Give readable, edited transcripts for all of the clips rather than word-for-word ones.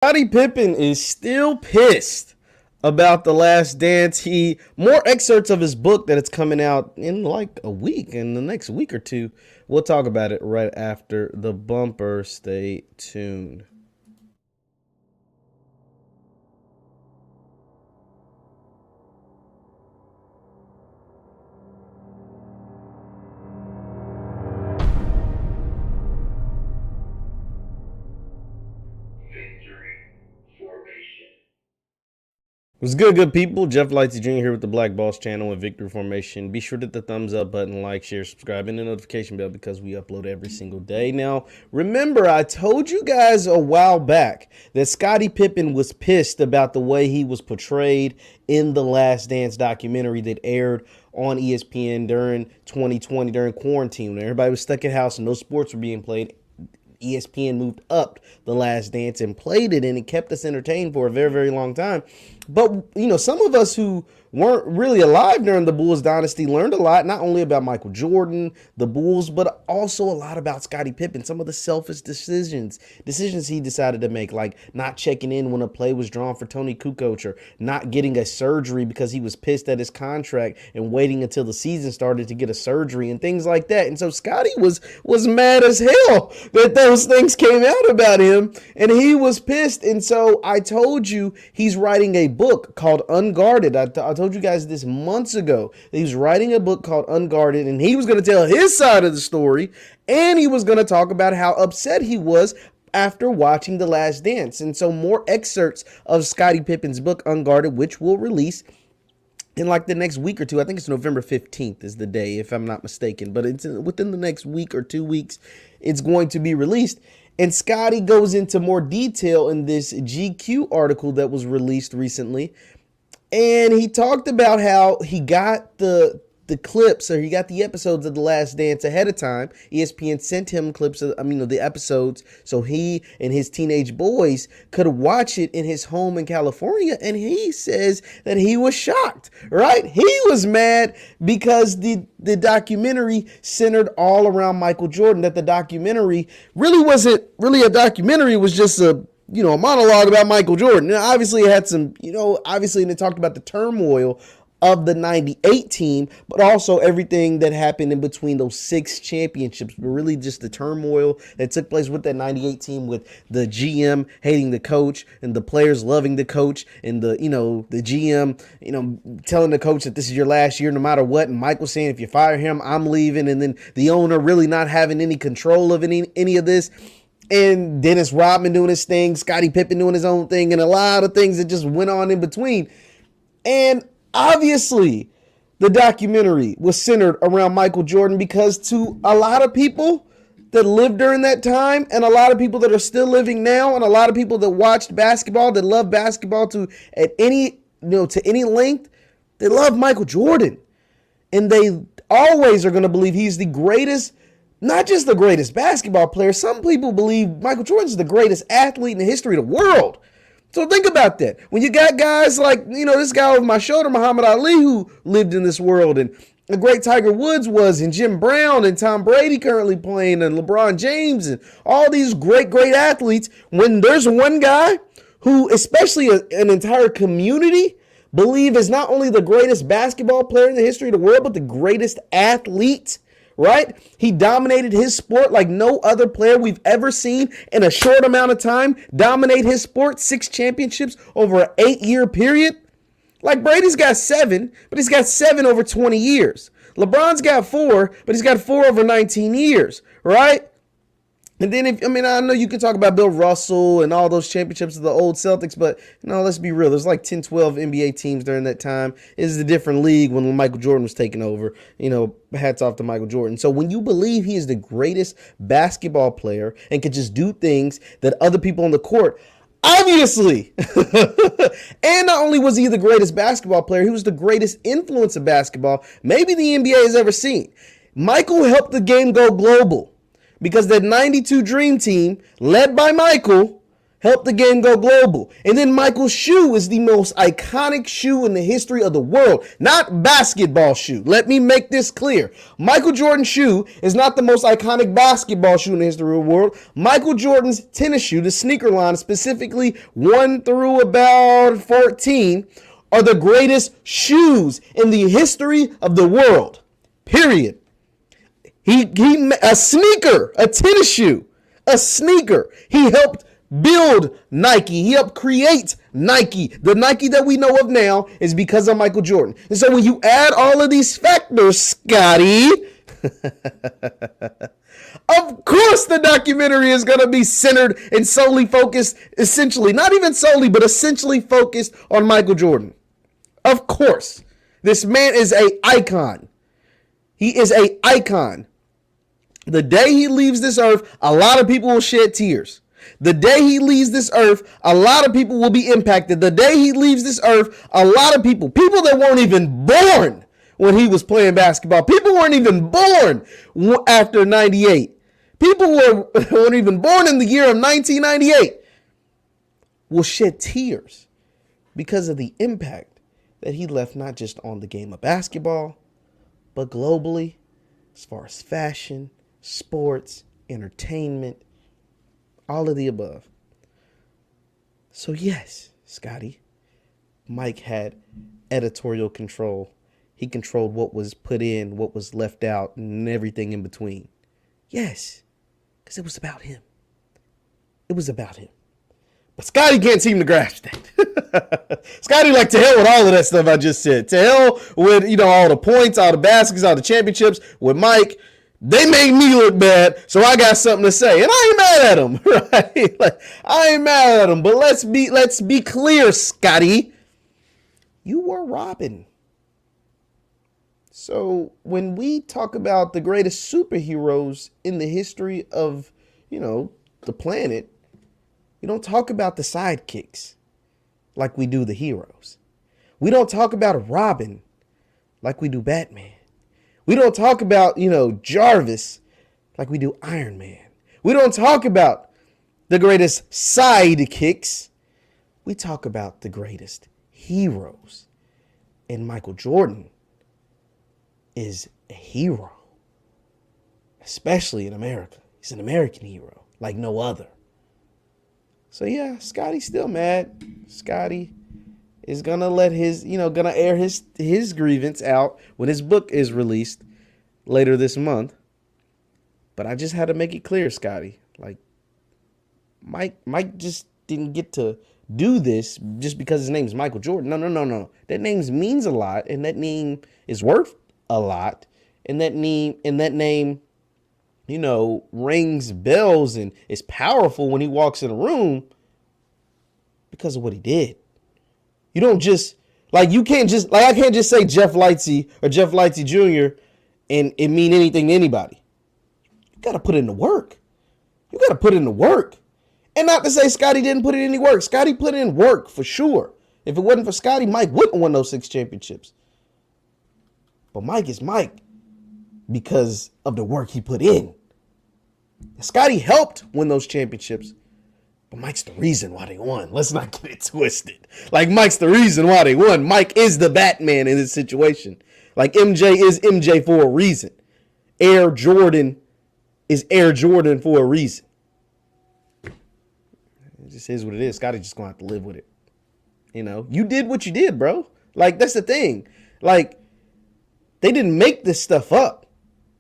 Scottie Pippen is still pissed about The Last Dance. More excerpts of his book that it's coming out in like a week, in the next week or two. We'll talk about it right after the bumper. Stay tuned. What's good people? Jeff Lightsy Jr. here with the Black Boss channel and Victory Formation. Be sure to hit the thumbs up button, like, share, subscribe, and the notification bell because we upload every single day. Now, remember, I told you guys a while back that Scottie Pippen was pissed about the way he was portrayed in the Last Dance documentary that aired on ESPN during 2020, during quarantine, when everybody was stuck at house and no sports were being played. ESPN moved up The Last Dance and played it, and it kept us entertained for a very, very long time. But, you know, some of us who weren't really alive during the Bulls dynasty learned a lot, not only about Michael Jordan, the Bulls, but also a lot about Scottie Pippen, some of the selfish decisions he decided to make, like not checking in when a play was drawn for Tony Kukoc, or not getting a surgery because he was pissed at his contract and waiting until the season started to get a surgery and things like that. And so Scottie was mad as hell that those things came out about him, and he was pissed. And so I told you he's writing a book called Unguarded. I told you guys this months ago. He was writing a book called Unguarded, and he was going to tell his side of the story, and he was going to talk about how upset he was after watching The Last Dance. And so more excerpts of Scottie Pippen's book Unguarded, which will release in like the next week or two. I think it's November 15th is the day, if I'm not mistaken, but it's within the next week or 2 weeks it's going to be released. And Scottie goes into more detail in this GQ article that was released recently. And he talked about how he got the clips, or he got the episodes of The Last Dance ahead of time. ESPN sent him clips of, the episodes, so he and his teenage boys could watch it in his home in California. And he says that he was shocked, right? He was mad because the documentary centered all around Michael Jordan, that the documentary really wasn't really a documentary. It was just a monologue about Michael Jordan. Now, obviously, it had some, and it talked about the turmoil of the 98 team, but also everything that happened in between those 6 championships, but really just the turmoil that took place with that 98 team, with the GM hating the coach and the players loving the coach, and the GM, telling the coach that this is your last year no matter what, and Michael saying, if you fire him, I'm leaving, and then the owner really not having any control of any of this. And Dennis Rodman doing his thing, Scottie Pippen doing his own thing, and a lot of things that just went on in between. And obviously, the documentary was centered around Michael Jordan, because to a lot of people that lived during that time, and a lot of people that are still living now, and a lot of people that watched basketball, that love basketball to any length, they love Michael Jordan. And they always are going to believe he's the greatest, not just the greatest basketball player. Some people believe Michael Jordan is the greatest athlete in the history of the world. So think about that. When you got guys like, this guy over my shoulder, Muhammad Ali, who lived in this world, and the great Tiger Woods was, and Jim Brown, and Tom Brady currently playing, and LeBron James, and all these great athletes, when there's one guy who, especially an entire community, believe is not only the greatest basketball player in the history of the world, but the greatest athlete, right? He dominated his sport like no other player we've ever seen in a short amount of time dominate his sport. 6 championships over an 8-year period. Like Brady's got 7, but he's got 7 over 20 years. LeBron's got 4, but he's got 4 over 19 years, right? And then, I know you can talk about Bill Russell and all those championships of the old Celtics, but, let's be real. There's like 10, 12 NBA teams during that time. It's a different league when Michael Jordan was taking over. Hats off to Michael Jordan. So when you believe he is the greatest basketball player and can just do things that other people on the court, obviously, and not only was he the greatest basketball player, he was the greatest influence of basketball maybe the NBA has ever seen. Michael helped the game go global, because that 92 Dream Team, led by Michael, helped the game go global. And then Michael's shoe is the most iconic shoe in the history of the world, not basketball shoe. Let me make this clear. Michael Jordan's shoe is not the most iconic basketball shoe in the history of the world. Michael Jordan's tennis shoe, the sneaker line, specifically 1 through about 14, are the greatest shoes in the history of the world. Period. A sneaker, a tennis shoe, a sneaker. He helped build Nike. He helped create Nike. The Nike that we know of now is because of Michael Jordan. And so when you add all of these factors, Scotty, of course the documentary is going to be centered and solely focused, essentially, not even solely, but essentially focused on Michael Jordan. Of course. This man is an icon. He is an icon. The day he leaves this earth, a lot of people will shed tears. The day he leaves this earth, a lot of people will be impacted. The day he leaves this earth, a lot of people that weren't even born when he was playing basketball, people weren't even born after 98. People weren't even born in the year of 1998 will shed tears because of the impact that he left, not just on the game of basketball, but globally, as far as fashion, sports, entertainment, all of the above. So yes, Scotty, Mike had editorial control. He controlled what was put in, what was left out, and everything in between. Yes, because it was about him. It was about him. But Scotty can't seem to grasp that. Scotty, like, to hell with all of that stuff I just said. To hell with, all the points, all the baskets, all the championships. With Mike, they made me look bad, so I got something to say. And I ain't mad at him, right? Like, I ain't mad at him. But let's be clear, Scotty. You were robbing. So when we talk about the greatest superheroes in the history of, the planet, we don't talk about the sidekicks like we do the heroes. We don't talk about Robin like we do Batman. We don't talk about, Jarvis like we do Iron Man. We don't talk about the greatest sidekicks. We talk about the greatest heroes. And Michael Jordan is a hero, especially in America. He's an American hero like no other. So yeah, Scotty's still mad. Scotty is gonna let his, gonna air his grievance out when his book is released later this month. But I just had to make it clear, Scotty. Like, Mike just didn't get to do this just because his name is Michael Jordan. No. That name means a lot, and that name is worth a lot, and that name, rings bells and is powerful when he walks in a room because of what he did. You don't just, I can't just say Jeff Lightsy or Jeff Lightsy Jr. and it mean anything to anybody. You got to put in the work. And not to say Scotty didn't put in any work. Scotty put in work for sure. If it wasn't for Scotty, Mike wouldn't have won those 6 championships. But Mike is Mike because of the work he put in. Scotty helped win those championships, but Mike's the reason why they won. Let's not get it twisted. Like, Mike's the reason why they won. Mike is the Batman in this situation. Like, MJ is MJ for a reason. Air Jordan is Air Jordan for a reason. It just is what it is. Scotty just gonna have to live with it. You did what you did, bro. Like, that's the thing. Like, they didn't make this stuff up.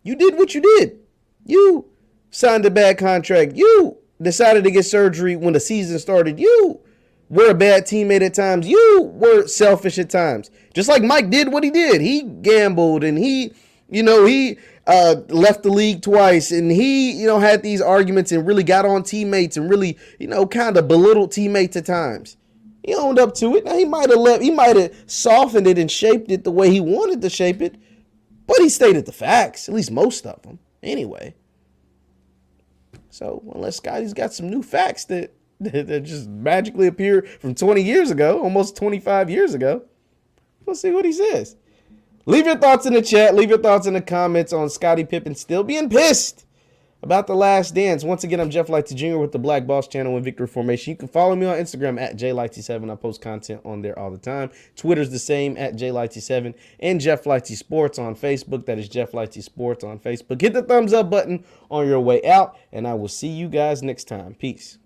You did what you did. You signed a bad contract. You decided to get surgery when the season started. You were a bad teammate at times. You were selfish at times. Just like Mike did what he did. He gambled and he left the league twice, and he, had these arguments and really got on teammates and really, kind of belittled teammates at times. He owned up to it. Now, he might have softened it and shaped it the way he wanted to shape it, but he stated the facts, at least most of them, anyway. So unless Scotty's got some new facts that just magically appear from 20 years ago, almost 25 years ago, we'll see what he says. Leave your thoughts in the chat. Leave your thoughts in the comments on Scottie Pippen still being pissed about The Last Dance. Once again, I'm Jeff Lightsy Jr. with the Black Boss Channel and Victory Formation. You can follow me on Instagram at JLightsy7. I post content on there all the time. Twitter's the same at JLightsy7. And Jeff Lightsy Sports on Facebook. That is Jeff Lightsy Sports on Facebook. Hit the thumbs up button on your way out, and I will see you guys next time. Peace.